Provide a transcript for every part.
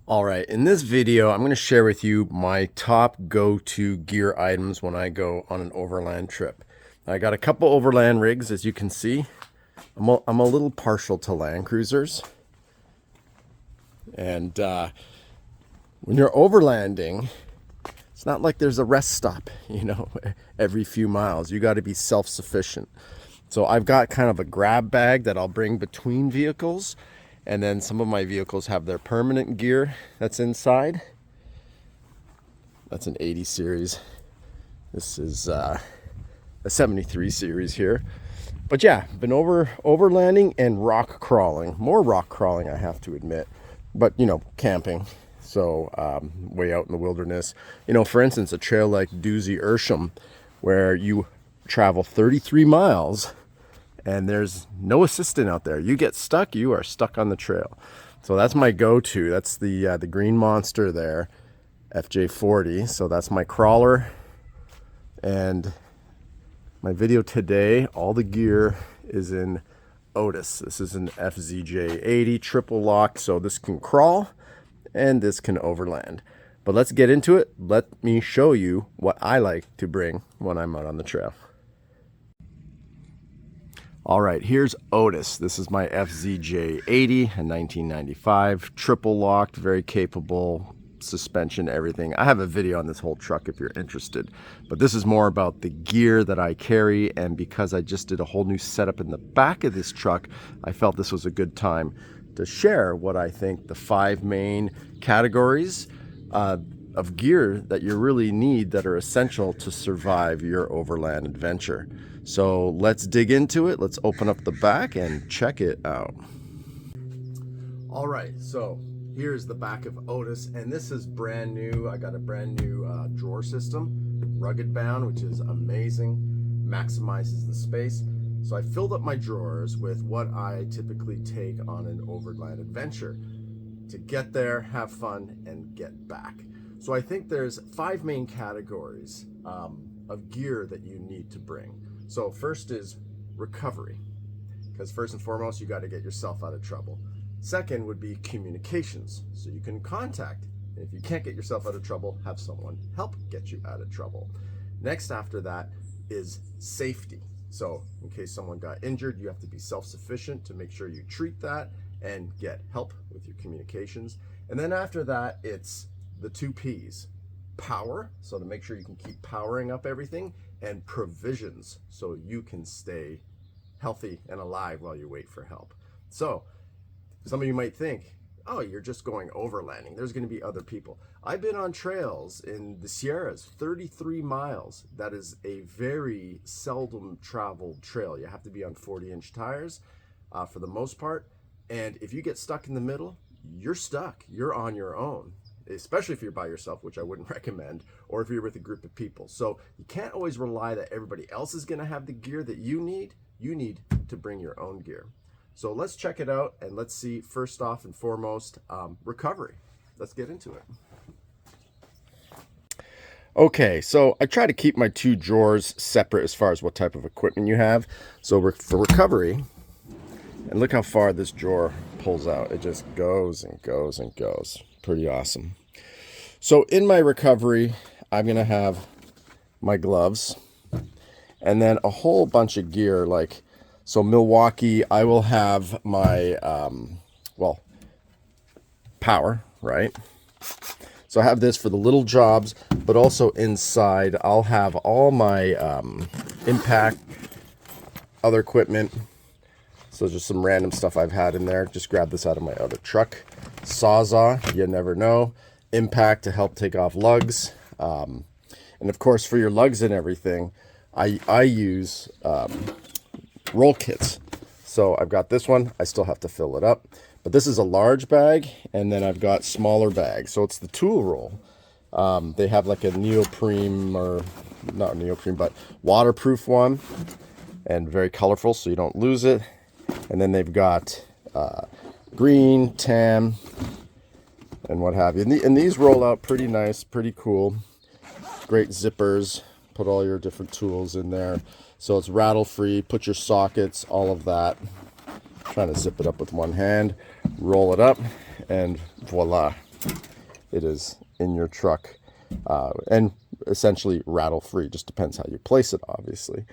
All right, in this video, I'm going to share with you my top go-to gear items when I go on an overland trip. I got a couple overland rigs, as you can see. I'm a little partial to Land Cruisers. And when you're overlanding, it's not like there's a rest stop, every few miles. You got to be self-sufficient. So I've got kind of a grab bag that I'll bring between vehicles. And then some of my vehicles have their permanent gear that's inside. That's an 80 series. This is a 73 series here. But yeah, been overlanding and rock crawling. More rock crawling, I have to admit. But, camping. So way out in the wilderness. For instance, a trail like Doozy Ursham, where you travel 33 miles and there's no assistant out there. You get stuck, you are stuck on the trail. So that's my go-to. That's the green monster there, FJ80. So that's my crawler. And my video today, all the gear is in Otis. This is an FZJ80 triple lock. So this can crawl and this can overland. But let's get into it. Let me show you what I like to bring when I'm out on the trail. All right, here's Otis. This is my FZJ80, a 1995, triple locked, very capable, suspension, everything. I have a video on this whole truck if you're interested, but this is more about the gear that I carry, and because I just did a whole new setup in the back of this truck, I felt this was a good time to share what I think the 5 main categories of gear that you really need that are essential to survive your overland adventure. So let's dig into it. Let's open up the back and check it out. All right, so here's the back of Otis, and this is brand new. I got a brand new drawer system, rugged bound, which is amazing, maximizes the space. So I filled up my drawers with what I typically take on an overland adventure to get there, have fun, and get back. So I think there's 5 main categories of gear that you need to bring. So first is recovery, because first and foremost, you got to get yourself out of trouble. Second would be communications, so you can contact. And if you can't get yourself out of trouble, have someone help get you out of trouble. Next after that is safety. So in case someone got injured, you have to be self-sufficient to make sure you treat that and get help with your communications. And then after that, it's the 2 P's. Power, so to make sure you can keep powering up everything, and provisions, so you can stay healthy and alive while you wait for help. So some of you might think, oh, you're just going overlanding. There's going to be other people. I've been on trails in the Sierras, 33 miles. That is a very seldom traveled trail. You have to be on 40-inch tires for the most part. And if you get stuck in the middle, you're stuck. You're on your own, especially if you're by yourself, which I wouldn't recommend, or if you're with a group of people. So you can't always rely that everybody else is going to have the gear that you need. You need to bring your own gear. So let's check it out, and let's see, first off and foremost, recovery. Let's get into it. Okay, so I try to keep my 2 drawers separate as far as what type of equipment you have. So for recovery, and look how far this drawer pulls out. It just goes and goes and goes. Pretty awesome. So in my recovery, I'm going to have my gloves and then a whole bunch of gear. So Milwaukee, I will have my, power, right? So I have this for the little jobs, but also inside I'll have all my impact, other equipment. So just some random stuff I've had in there. Just grab this out of my other truck. Sawzall, you never know. Impact to help take off lugs. And of course, for your lugs and everything, I use roll kits. So I've got this one. I still have to fill it up. But this is a large bag, and then I've got smaller bags. So it's the tool roll. They have like a neoprene, or not neoprene, but waterproof one. And very colorful, so you don't lose it. And then they've got green, tan, and what have you. And these roll out pretty nice, pretty cool. Great zippers. Put all your different tools in there. So it's rattle free. Put your sockets, all of that. Trying to zip it up with one hand. Roll it up, and voila. it is in your truck, and essentially rattle free. Just depends how you place it, obviously.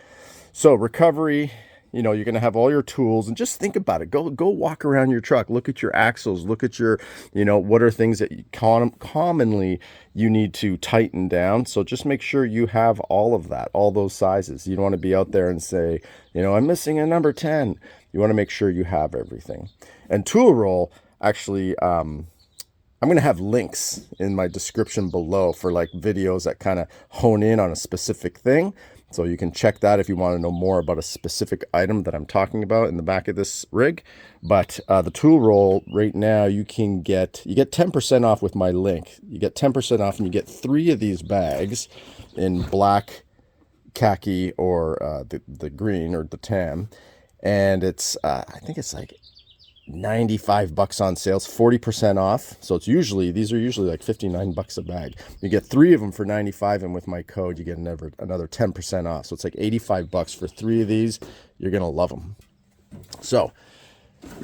So recovery, you know, you're going to have all your tools, and just think about it. Go walk around your truck, look at your axles, look at your, you know, what are things that you commonly you need to tighten down. So just make sure you have all of that, all those sizes. You don't want to be out there and say, you know, I'm missing a number 10. You want to make sure you have everything. And tool roll, actually, I'm going to have links in my description below for like videos that kind of hone in on a specific thing. So you can check that if you want to know more about a specific item that I'm talking about in the back of this rig. But the tool roll right now, you get 10% off with my link. You get 10% off, and you get 3 of these bags in black, khaki, or the green or the tan. And it's I think it's like $95 on sales, 40% off. So these are usually like $59 a bag. You get 3 of them for $95, and with my code you get another 10% off. So it's like $85 for 3 of these. You're gonna love them. So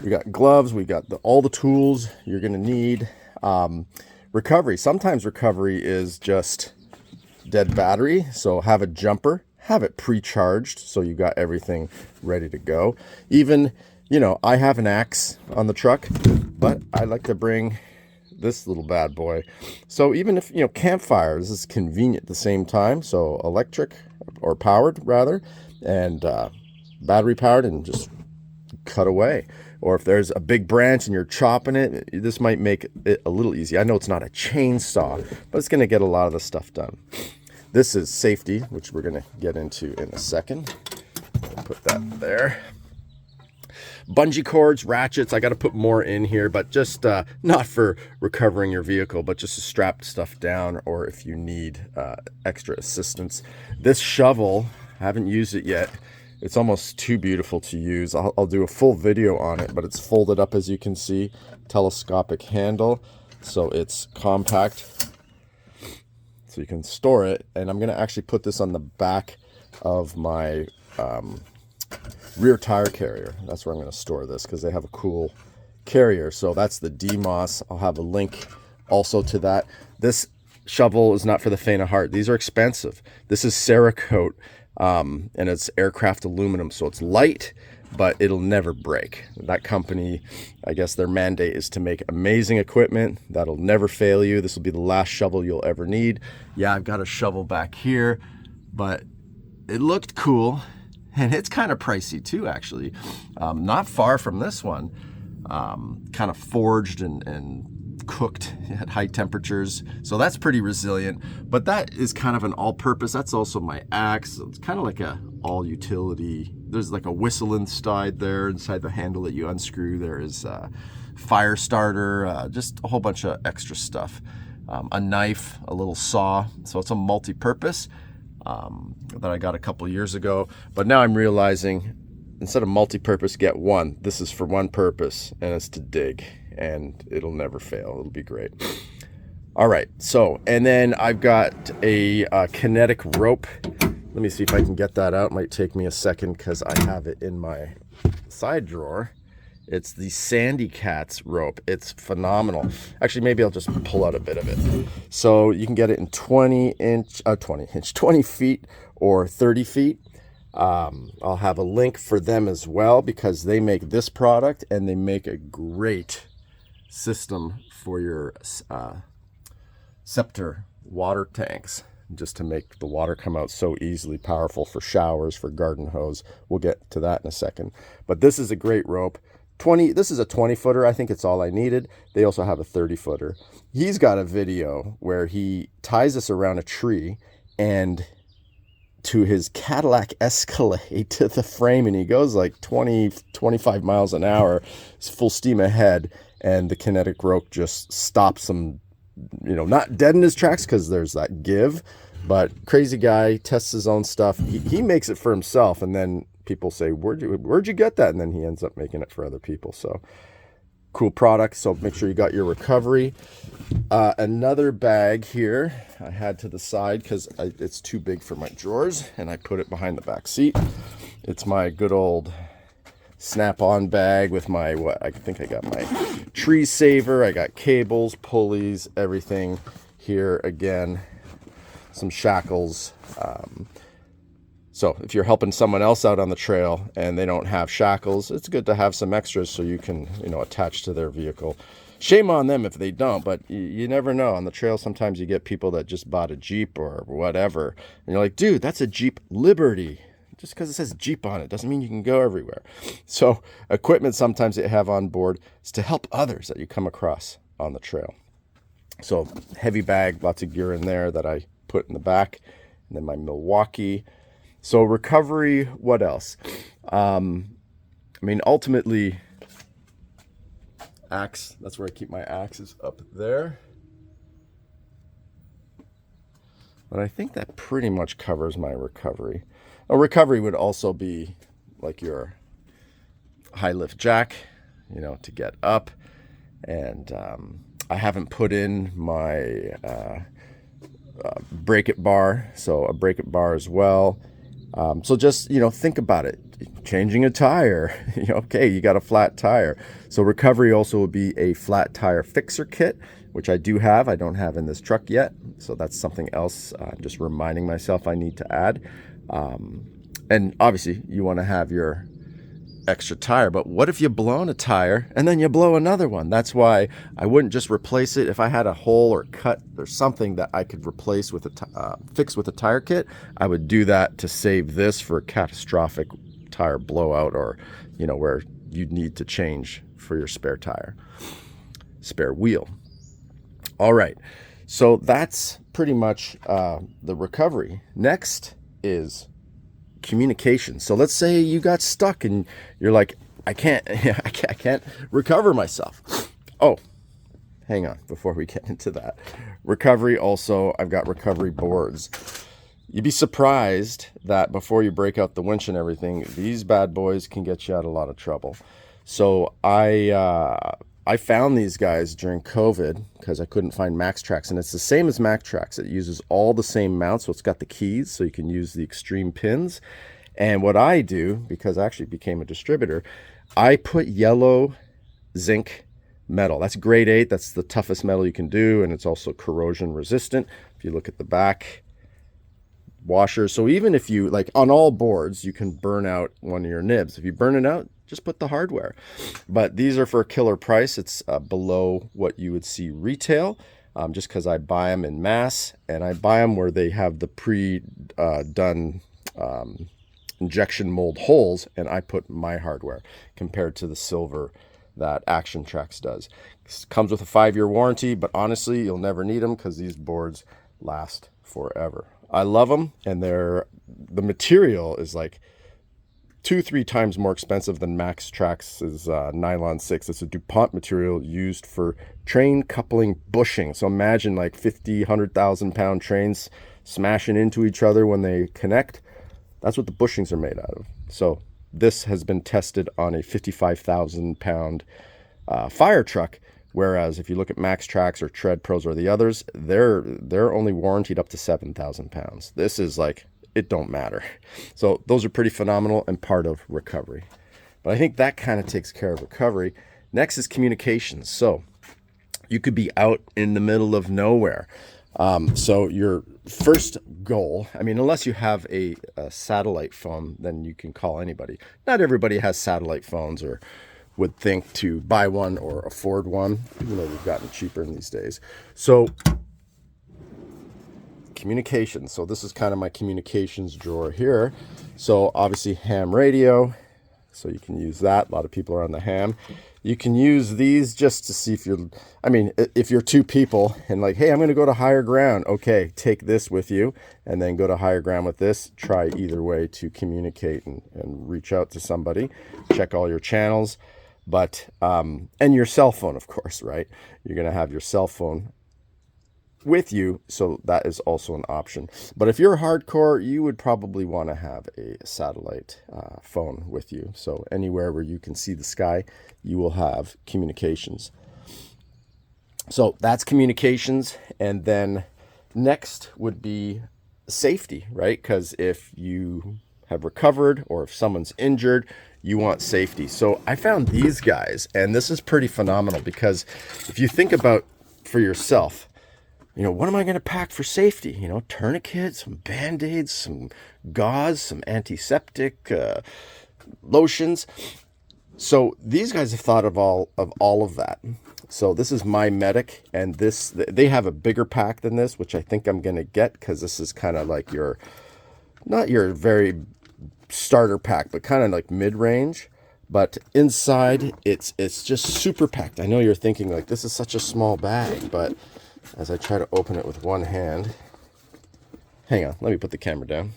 we got gloves, we got all the tools you're gonna need. Recovery, sometimes recovery is just dead battery, so have a jumper, have it pre-charged so you got everything ready to go. Even, you know, I have an axe on the truck, but I like to bring this little bad boy. So even if, you know, campfires is convenient at the same time. So electric, or powered rather, and battery powered, and just cut away. Or if there's a big branch and you're chopping it, this might make it a little easy. I know it's not a chainsaw, but it's going to get a lot of the stuff done. This is safety, which we're going to get into in a second. Put that there. Bungee cords, ratchets, I got to put more in here, but just not for recovering your vehicle, but just to strap stuff down, or if you need extra assistance. This shovel, I haven't used it yet. It's almost too beautiful to use. I'll do a full video on it, but it's folded up, as you can see, telescopic handle, so it's compact, so you can store it. And I'm going to actually put this on the back of my rear tire carrier. That's where I'm going to store this, because they have a cool carrier. So that's the DMOS. I'll have a link also to that. This shovel is not for the faint of heart. These are expensive. This is Cerakote, and it's aircraft aluminum, so it's light, but it'll never break. That company, I guess their mandate is to make amazing equipment that'll never fail you. This will be the last shovel you'll ever need. Yeah, I've got a shovel back here, but it looked cool. And it's kind of pricey too, actually. Not far from this one. Kind of forged and cooked at high temperatures. So that's pretty resilient. But that is kind of an all-purpose. That's also my axe. It's kind of like a all-utility. There's like a whistle inside there, inside the handle that you unscrew. There is a fire starter, just a whole bunch of extra stuff. A knife, a little saw. So it's a multi-purpose. That I got a couple years ago, but now I'm realizing, instead of multi-purpose, get one. This is for one purpose, and it's to dig, and it'll never fail. It'll be great. All right, so, and then I've got a Kinetic rope. Let me see if I can get that out. It might take me a second because I have it in my side drawer. It's the Sandy Cats rope. It's phenomenal. Actually, maybe I'll just pull out a bit of it. So you can get it in 20 feet or 30 feet. I'll have a link for them as well, because they make this product, and they make a great system for your Scepter water tanks, just to make the water come out so easily, powerful for showers, for garden hose. We'll get to that in a second. But this is a great rope. This is a 20-footer. I think it's all I needed. They also have a 30-footer. He's got a video where he ties this around a tree and to his Cadillac Escalade to the frame, and he goes like 20-25 miles an hour. It's full steam ahead, and the Kinetic rope just stops him, you know, not dead in his tracks because there's that give, but crazy guy, tests his own stuff. He makes it for himself, and then people say, where'd you get that? And then he ends up making it for other people. So cool product. So make sure you got your recovery. Another bag here I had to the side because it's too big for my drawers, and I put it behind the back seat. It's my good old snap-on bag with my, I think I got my tree saver, I got cables, pulleys, everything here. Again, some shackles. So if you're helping someone else out on the trail and they don't have shackles, it's good to have some extras so you can, attach to their vehicle. Shame on them if they don't, but you never know. On the trail, sometimes you get people that just bought a Jeep or whatever. And you're like, dude, that's a Jeep Liberty. Just because it says Jeep on it doesn't mean you can go everywhere. So equipment sometimes that you have on board is to help others that you come across on the trail. So heavy bag, lots of gear in there that I put in the back. And then my Milwaukee. So recovery, what else? Ultimately, axe, that's where I keep my axes, up there. But I think that pretty much covers my recovery. A recovery would also be like your high lift jack, to get up. And I haven't put in my break it bar, so a break it bar as well. So just, think about it. Changing a tire, okay, you got a flat tire. So recovery also would be a flat tire fixer kit, which I do have. I don't have in this truck yet. So that's something else. Just reminding myself I need to add. And obviously you want to have your extra tire, but what if you blown a tire and then you blow another one? That's why I wouldn't just replace it. If I had a hole or cut or something that I could replace with fix with a tire kit, I would do that to save this for a catastrophic tire blowout, or where you'd need to change for your spare wheel. All right, so that's pretty much the recovery. Next is communication. So let's say you got stuck and you're like, I can't recover myself. Oh, hang on before we get into that. Recovery also, I've got recovery boards. You'd be surprised that before you break out the winch and everything, these bad boys can get you out of a lot of trouble. So I found these guys during COVID because I couldn't find ActionTrax, and it's the same as ActionTrax. It uses all the same mounts, so it's got the keys, so you can use the extreme pins. And what I do, because I actually became a distributor, I put yellow zinc metal. That's grade 8. That's the toughest metal you can do, and it's also corrosion resistant. If you look at the back washers, so even if you, like on all boards, you can burn out one of your nibs. If you burn it out, just put the hardware. But these are for a killer price. It's below what you would see retail, just because I buy them in mass, and I buy them where they have the pre-done injection mold holes, and I put my hardware compared to the silver that ActionTrax does. It comes with a 5-year warranty, but honestly, you'll never need them because these boards last forever. I love them, and the material is like 2-3 times more expensive than ActionTrax's nylon 6. It's a DuPont material used for train coupling bushing. So imagine like 100,000 pound trains smashing into each other when they connect. That's what the bushings are made out of. So this has been tested on a 55,000 pound fire truck. Whereas if you look at ActionTrax or Tread Pros or the others, they're only warranted up to 7,000 pounds. This is like, it don't matter. So those are pretty phenomenal and part of recovery. But I think that kind of takes care of recovery. Next is communications. So you could be out in the middle of nowhere. So your first goal, unless you have a satellite phone, then you can call anybody. Not everybody has satellite phones or would think to buy one or afford one, even though they've gotten cheaper in these days. So communications. So this is kind of my communications drawer here. So obviously ham radio. So you can use that. A lot of people are on the ham. You can use these just to see if you're two people and like, hey, I'm going to go to higher ground. Okay, take this with you and then go to higher ground with this. Try either way to communicate and reach out to somebody. Check all your channels. But, and your cell phone, of course, right? You're going to have your cell phone with you, so that is also an option. But if you're hardcore, you would probably want to have a satellite phone with you. So anywhere where you can see the sky, you will have communications. So that's communications. And then next would be safety, right? Because if you have recovered or if someone's injured, you want safety. So I found these guys, and this is pretty phenomenal because if you think about for yourself, you know, what am I going to pack for safety? You know, tourniquets, some Band-Aids, some gauze, some antiseptic, lotions. So these guys have thought of all of that. So this is my Medic, and this, they have a bigger pack than this, which I think I'm going to get because this is kind of like your, not your very starter pack, but kind of like mid-range. But inside it's just super packed. I know you're thinking like, this is such a small bag, but as I try to open it with one hand, hang on, let me put the camera down.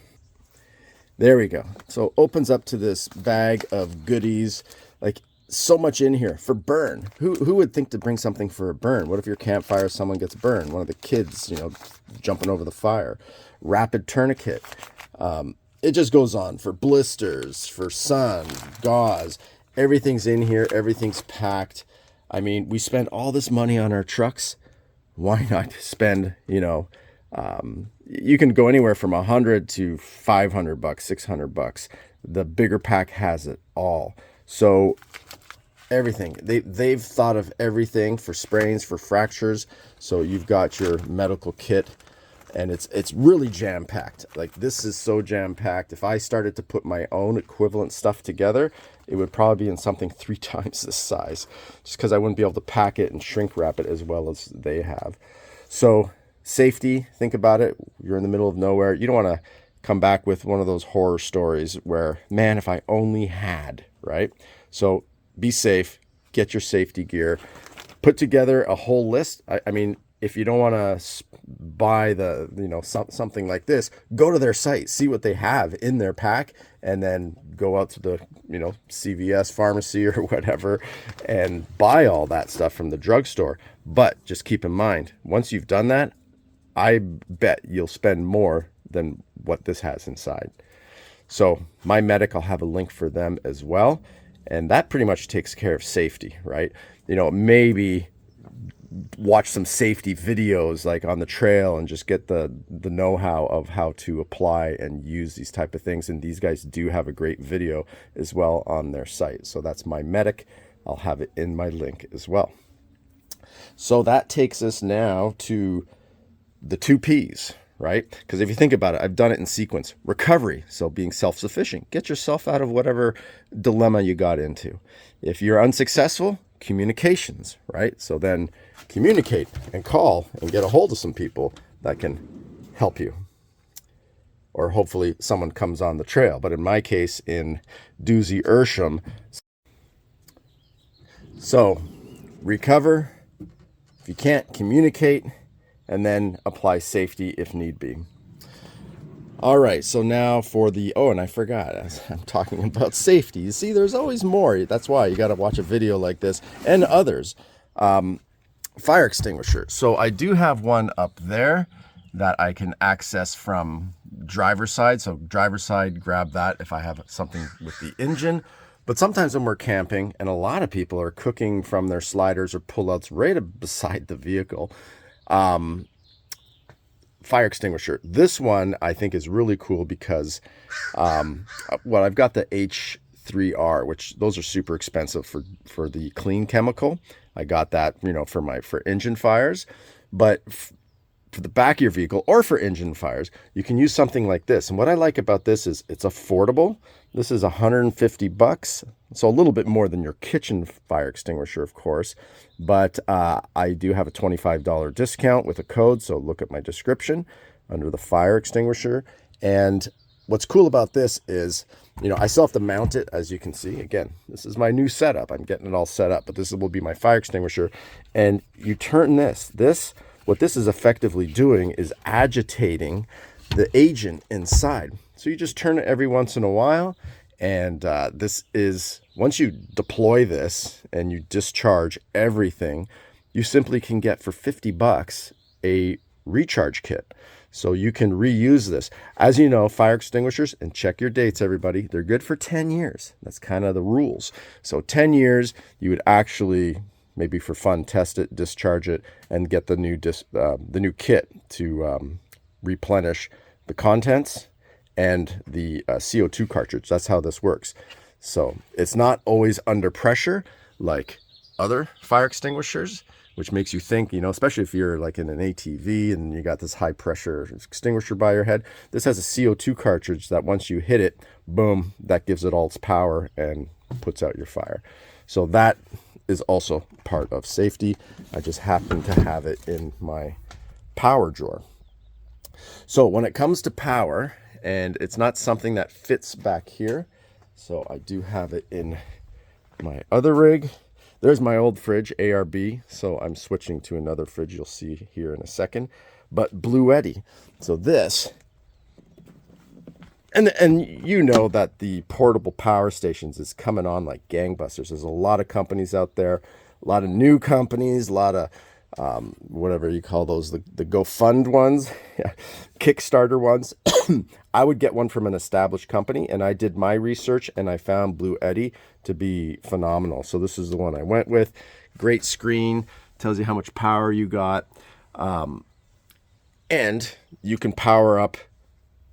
There we go. So it opens up to this bag of goodies, like so much in here for burn. Who would think to bring something for a burn? What if your campfire, someone gets burned? One of the kids, you know, jumping over the fire. Rapid tourniquet. It just goes on for blisters, for sun, gauze. Everything's in here. Everything's packed. I mean, we spend all this money on our trucks. Why not spend, you know, you can go anywhere from $100 to $500, $600. The bigger pack has it all. So everything, they've thought of everything for sprains, for fractures. So you've got your medical kit, and it's really jam-packed. Like, this is so jam-packed. If I started to put my own equivalent stuff together, it would probably be in something 3 times this size, just because I wouldn't be able to pack it and shrink wrap it as well as they have. So safety, think about it. You're in the middle of nowhere. You don't want to come back with one of those horror stories where, man, if I only had, right? So be safe, get your safety gear, put together a whole list. I mean, if you don't want to buy the, you know, something like this, go to their site, see what they have in their pack, and then go out to the, you know, CVS pharmacy or whatever and buy all that stuff from the drugstore. But just keep in mind, once you've done that, I bet you'll spend more than what this has inside. So my Medic, I'll have a link for them as well. And that pretty much takes care of safety, right? You know, maybe watch some safety videos like on the trail and just get the know-how of how to apply and use these type of things. And these guys do have a great video as well on their site. So that's my Medic. I'll have it in my link as well. So that takes us now to the 2 P's, right? Because if you think about it, I've done it in sequence. Recovery, so being self-sufficient. Get yourself out of whatever dilemma you got into. If you're unsuccessful, communications, right? So then communicate and call and get a hold of some people that can help you. Or hopefully someone comes on the trail. But in my case, in Doozy Ersham. So recover. If you can't, communicate. And then apply safety if need be. All right, so now for the, oh, and I forgot, I'm talking about safety. You see, there's always more. That's why you got to watch a video like this and others. Fire extinguisher. So I do have one up there that I can access from driver's side. So driver's side, grab that if I have something with the engine. But sometimes when we're camping, and a lot of people are cooking from their sliders or pullouts right beside the vehicle, fire extinguisher. This one I think is really cool because, well, I've got the H3R, which those are super expensive for the clean chemical. I got that, you know, for engine fires, but for the back of your vehicle or for engine fires, you can use something like this. And what I like about this is it's affordable. This is $150. So a little bit more than your kitchen fire extinguisher, of course. But I do have a $25 discount with a code. So look at my description under the fire extinguisher. And what's cool about this is, you know, I still have to mount it, as you can see. Again, this is my new setup. I'm getting it all set up, but this will be my fire extinguisher. And you turn this. What this is effectively doing is agitating the agent inside. So you just turn it every once in a while. And this is, once you deploy this and you discharge everything, you simply can get for $50 a recharge kit. So you can reuse this. As you know, fire extinguishers, and check your dates, everybody, they're good for 10 years. That's kind of the rules. So 10 years, you would actually, maybe for fun, test it, discharge it, and get the new kit to replenish the contents. and the CO2 cartridge. That's how this works. So it's not always under pressure like other fire extinguishers, which makes you think, you know, especially if you're like in an ATV and you got this high pressure extinguisher by your head. This has a CO2 cartridge that once you hit it, boom, that gives it all its power and puts out your fire. So that is also part of safety. I just happen to have it in my power drawer. So when it comes to power, and it's not something that fits back here, so I do have it in my other rig. There's my old fridge, ARB, so I'm switching to another fridge you'll see here in a second. But Bluetti. So this, and you know that the portable power stations is coming on like gangbusters. There's a lot of companies out there, a lot of new companies, a lot of whatever you call those, the GoFund ones, Kickstarter ones. I would get one from an established company, and I did my research and I found Bluetti to be phenomenal. So this is the one I went with. Great screen, tells you how much power you got, and you can power up,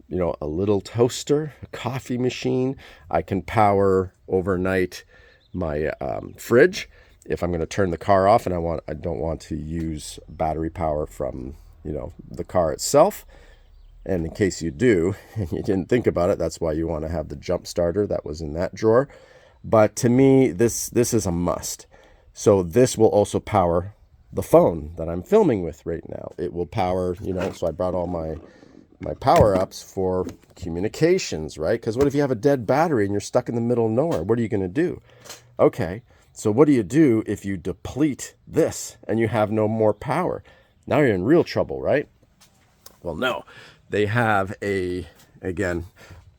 you know, a little toaster, a coffee machine. I can power overnight my fridge if I'm going to turn the car off and I don't want to use battery power from, you know, the car itself. And in case you do and you didn't think about it, that's why you want to have the jump starter that was in that drawer. But to me, this is a must. So this will also power the phone that I'm filming with right now. It will power, you know, so I brought all my power-ups for communications, right? Because what if you have a dead battery and you're stuck in the middle of nowhere? What are you going to do? Okay, so what do you do if you deplete this and you have no more power? Now you're in real trouble, right? Well, no. They have again,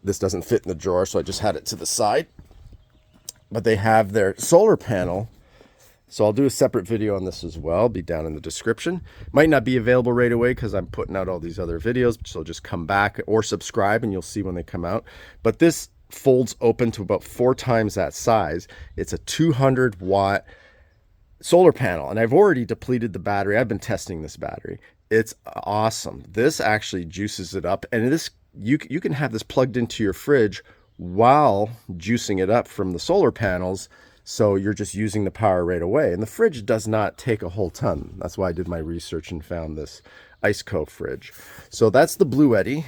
this doesn't fit in the drawer, so I just had it to the side. But they have their solar panel. So I'll do a separate video on this as well, be down in the description. Might not be available right away because I'm putting out all these other videos, so just come back or subscribe and you'll see when they come out. But this folds open to about 4 times that size. It's a 200 watt solar panel, and I've already depleted the battery. I've been testing this battery. It's awesome. This actually juices it up, and this you can have this plugged into your fridge while juicing it up from the solar panels. So you're just using the power right away. And the fridge does not take a whole ton. That's why I did my research and found this Iceco fridge. So that's the Bluetti.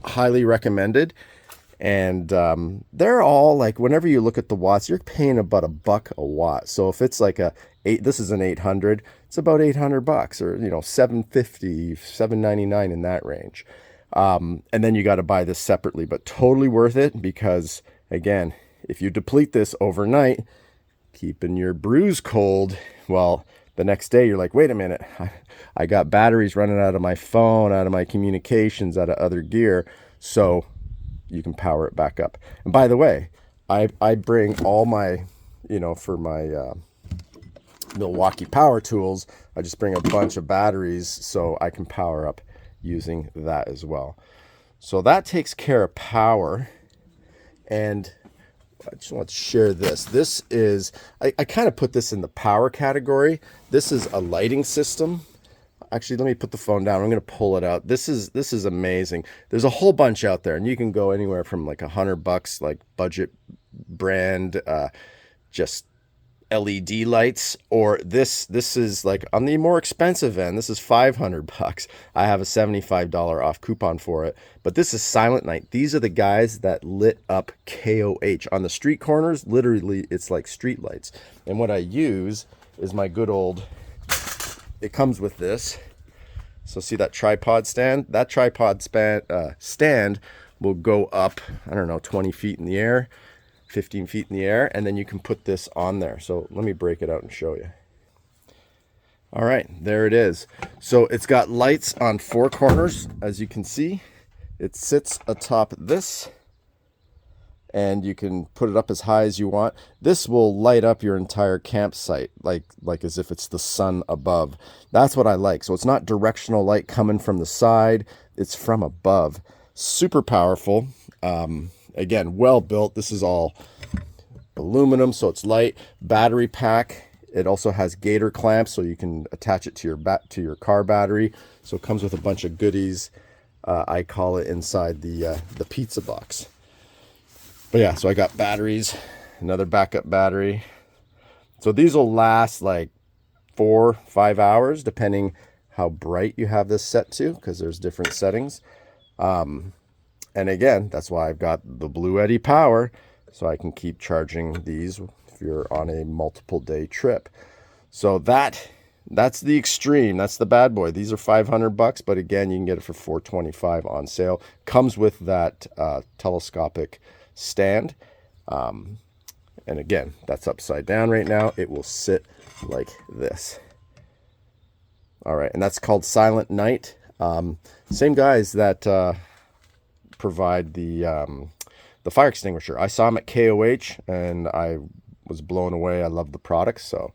Highly recommended. And they're all like, whenever you look at the watts, you're paying about $1 a watt. So if it's like this is an 800, it's about $800, or, you know, $750, $799 in that range. And then you got to buy this separately, but totally worth it because, again, if you deplete this overnight, keeping your brews cold, well, the next day you're like, wait a minute, I got batteries running out of my phone, out of my communications, out of other gear. So you can power it back up. And by the way, I bring all my, you know, for my Milwaukee power tools, I just bring a bunch of batteries so I can power up using that as well. So that takes care of power. And I just want to share this. This is, I kind of put this in the power category. This is a lighting system. Actually, let me put the phone down. I'm going to pull it out. This is amazing. There's a whole bunch out there, and you can go anywhere from like $100, like budget brand, just LED lights, or this is like on the more expensive end. This is $500. I have a $75 off coupon for it, but this is Silent Night. These are the guys that lit up KOH on the street corners. Literally, it's like street lights. And what I use is my good old, it comes with this. So see that tripod stand? That tripod stand will go up, I don't know, 20 feet in the air, 15 feet in the air, and then you can put this on there. So let me break it out and show you. All right, there it is. So it's got lights on 4 corners, as you can see. It sits atop this, and you can put it up as high as you want. This will light up your entire campsite, like as if it's the sun above. That's what I like. So it's not directional light coming from the side, it's from above. Super powerful. Again, well built. This is all aluminum, so it's light. Battery pack. It also has gator clamps, so you can attach it to your car battery. So it comes with a bunch of goodies. I call it inside the pizza box. But yeah, so I got batteries, another backup battery. So these will last like 4-5 hours, depending how bright you have this set to, because there's different settings. And again, that's why I've got the Blue Eddy power, so I can keep charging these if you're on a multiple day trip. So that's the extreme. That's the bad boy. These are $500, but again, you can get it for $425 on sale. Comes with that telescopic stand. And again, that's upside down right now. It will sit like this. All right, and that's called Silent Night. Same guys that provide the fire extinguisher. I saw them at KOH, and I was blown away. I love the product, so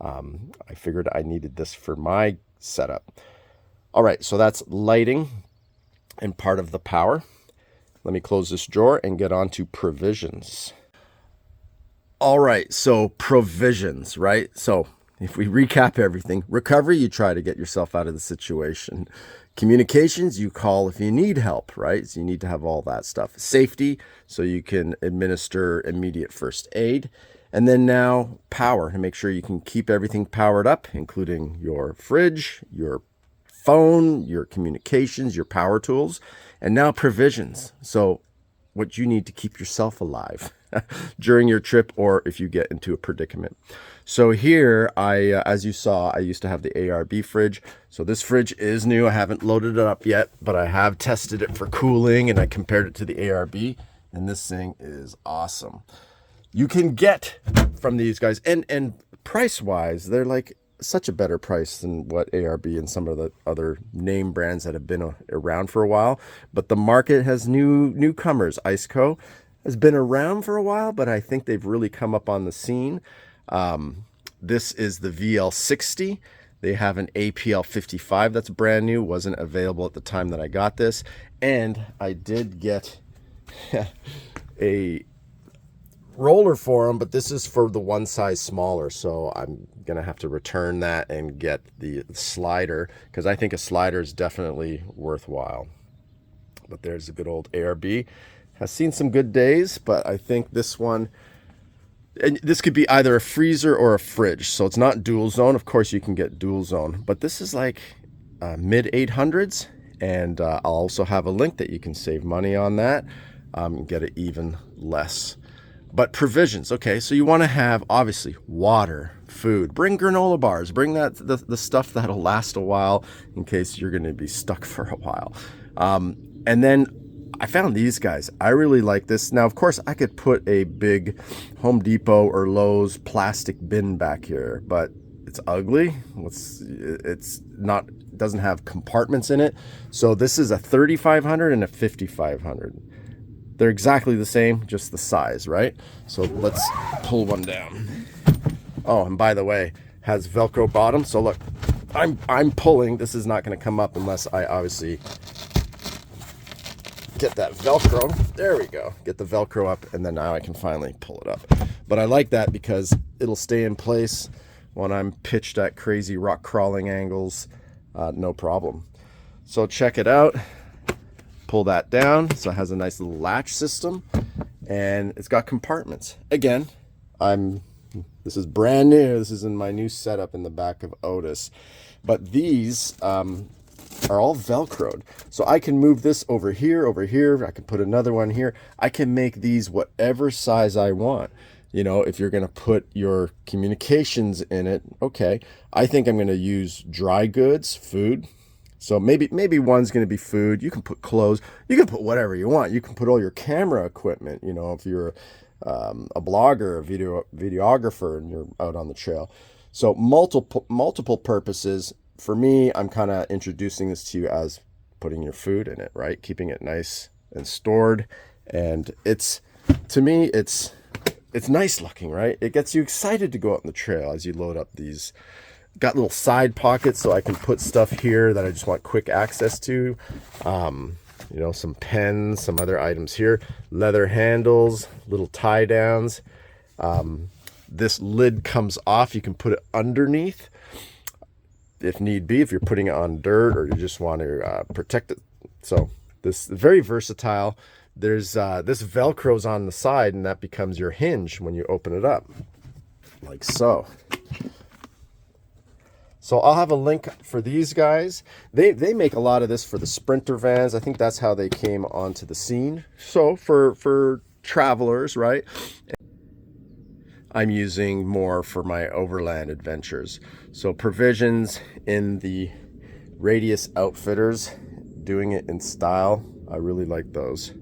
I figured I needed this for my setup. All right, so that's lighting and part of the power. Let me close this drawer and get on to provisions. All right, so provisions, right? So if we recap everything, recovery, you try to get yourself out of the situation. Communications, you call if you need help, right? So you need to have all that stuff. Safety, so you can administer immediate first aid. And then now power, to make sure you can keep everything powered up, including your fridge, your phone, your communications, your power tools. And now provisions, so what you need to keep yourself alive during your trip, or if you get into a predicament. So here, as you saw, I used to have the ARB fridge. So this fridge is new. I haven't loaded it up yet, but I have tested it for cooling, and I compared it to the ARB, and this thing is awesome. You can get from these guys, and price-wise, they're like such a better price than what ARB and some of the other name brands that have been around for a while. But the market has newcomers. Iceco has been around for a while, but I think they've really come up on the scene. This is the VL60. They have an APL55 that's brand new, wasn't available at the time that I got this. And I did get a roller for them, but this is for the one size smaller, so I'm gonna have to return that and get the slider, because I think a slider is definitely worthwhile. But there's a good old ARB. Has seen some good days, but I think this one, and this could be either a freezer or a fridge, so it's not dual zone. Of course you can get dual zone, but this is like mid 800s, and I'll also have a link that you can save money on that, and get it even less. But provisions, okay, so you want to have, obviously, water, food. Bring granola bars. Bring the stuff that'll last a while in case you're going to be stuck for a while. And then I found these guys. I really like this. Now, of course, I could put a big Home Depot or Lowe's plastic bin back here, but it's ugly. It's not, doesn't have compartments in it. So this is a 3500 and a 5500. They're exactly the same, just the size, right? So let's pull one down. Oh, and by the way, has Velcro bottom. So look, I'm pulling. This is not going to come up unless I obviously get that Velcro. There we go. Get the Velcro up, and then now I can finally pull it up. But I like that because it'll stay in place when I'm pitched at crazy rock crawling angles. No problem. So check it out. Pull that down, so it has a nice little latch system, and it's got compartments. Again, this is brand new. This is in my new setup in the back of Otis, but these are all Velcroed, so I can move this over here. I can put another one here. I can make these whatever size I want. You know, if you're going to put your communications in it, okay. I think I'm going to use dry goods, food. So maybe one's going to be food. You can put clothes. You can put whatever you want. You can put all your camera equipment. You know, if you're a blogger, a videographer, and you're out on the trail. So multiple purposes. For me, I'm kind of introducing this to you as putting your food in it, right? Keeping it nice and stored. And to me, it's nice looking, right? It gets you excited to go out on the trail as you load up these. Got little side pockets so I can put stuff here that I just want quick access to. You know, some pens, some other items here. Leather handles, little tie downs. This lid comes off. You can put it underneath if need be, if you're putting it on dirt or you just want to protect it So this is very versatile. There's this Velcro's on the side, and that becomes your hinge when you open it up, like so. So I'll have a link for these guys. They make a lot of this for the Sprinter vans. I think that's how they came onto the scene. So for travelers, right? I'm using more for my overland adventures. So provisions in the Radius Outfitters, doing it in style. I really like those.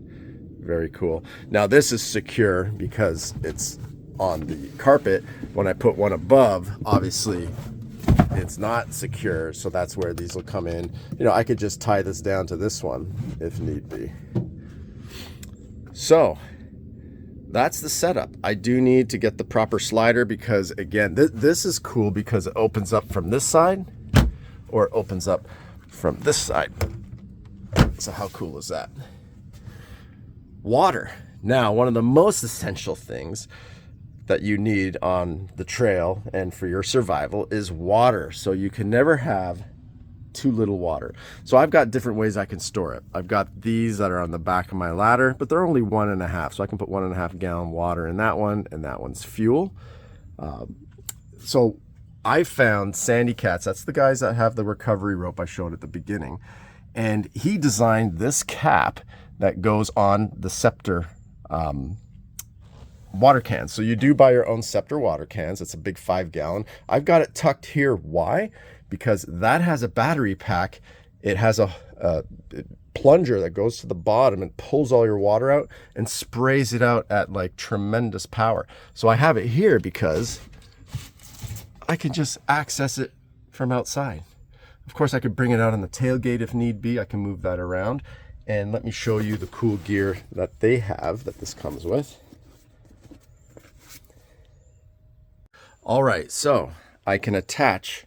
Very cool. Now this is secure because it's on the carpet. When I put one above, obviously it's not secure, so that's where these will come in. You know, I could just tie this down to this one if need be. So that's the setup. I do need to get the proper slider because, again, this is cool because it opens up from this side or it opens up from this side. So how cool is that? Water. Now, one of the most essential things that you need on the trail and for your survival is water. So you can never have too little water. So I've got different ways I can store it. I've got these that are on the back of my ladder, but they're only 1.5. So I can put 1.5 gallon water in that one, and that one's fuel. So I found Sandy Cats. That's the guys that have the recovery rope I showed at the beginning. And he designed this cap that goes on the Scepter water cans. So you do buy your own Scepter water cans. It's a big 5 gallon. I've got it tucked here. Why? Because that has a battery pack. It has a plunger that goes to the bottom and pulls all your water out and sprays it out at like tremendous power. So I have it here because I can just access it from outside. Of course, I could bring it out on the tailgate if need be. I can move that around. And let me show you the cool gear that they have that this comes with. All right, so I can attach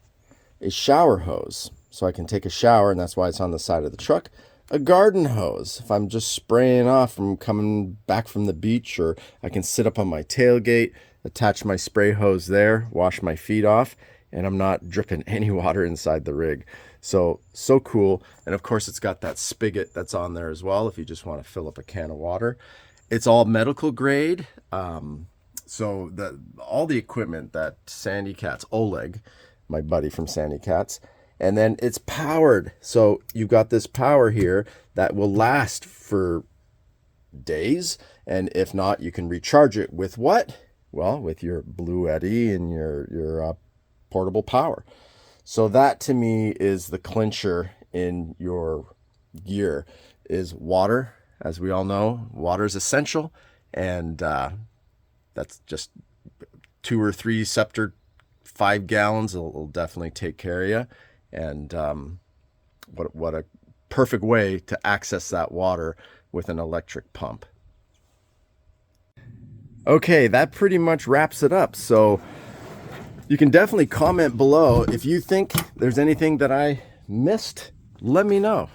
a shower hose. So I can take a shower, and that's why it's on the side of the truck. A garden hose, if I'm just spraying off from coming back from the beach, or I can sit up on my tailgate, attach my spray hose there, wash my feet off, and I'm not dripping any water inside the rig. So cool. And of course, it's got that spigot that's on there as well if you just want to fill up a can of water. It's all medical grade. So all the equipment that Sandy Cats, Oleg, my buddy from Sandy Cats, and then it's powered. So you've got this power here that will last for days. And if not, you can recharge it with what? Well, with your Blue Eddy and your portable power. So that to me is the clincher in your gear is water. As we all know, water is essential. And that's just 2 or 3 Scepter 5 gallons. It'll definitely take care of you. And what a perfect way to access that water with an electric pump. Okay, that pretty much wraps it up. So you can definitely comment below if you think there's anything that I missed. Let me know,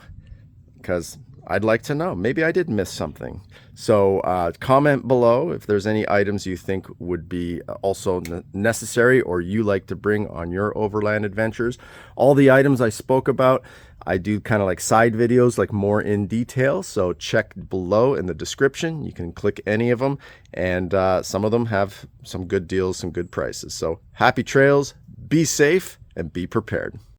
because I'd like to know. Maybe I did miss something. So comment below if there's any items you think would be also necessary or you like to bring on your overland adventures. All the items I spoke about, I do kind of like side videos, like more in detail. So check below in the description. You can click any of them, and some of them have some good deals, some good prices. So happy trails, be safe, and be prepared.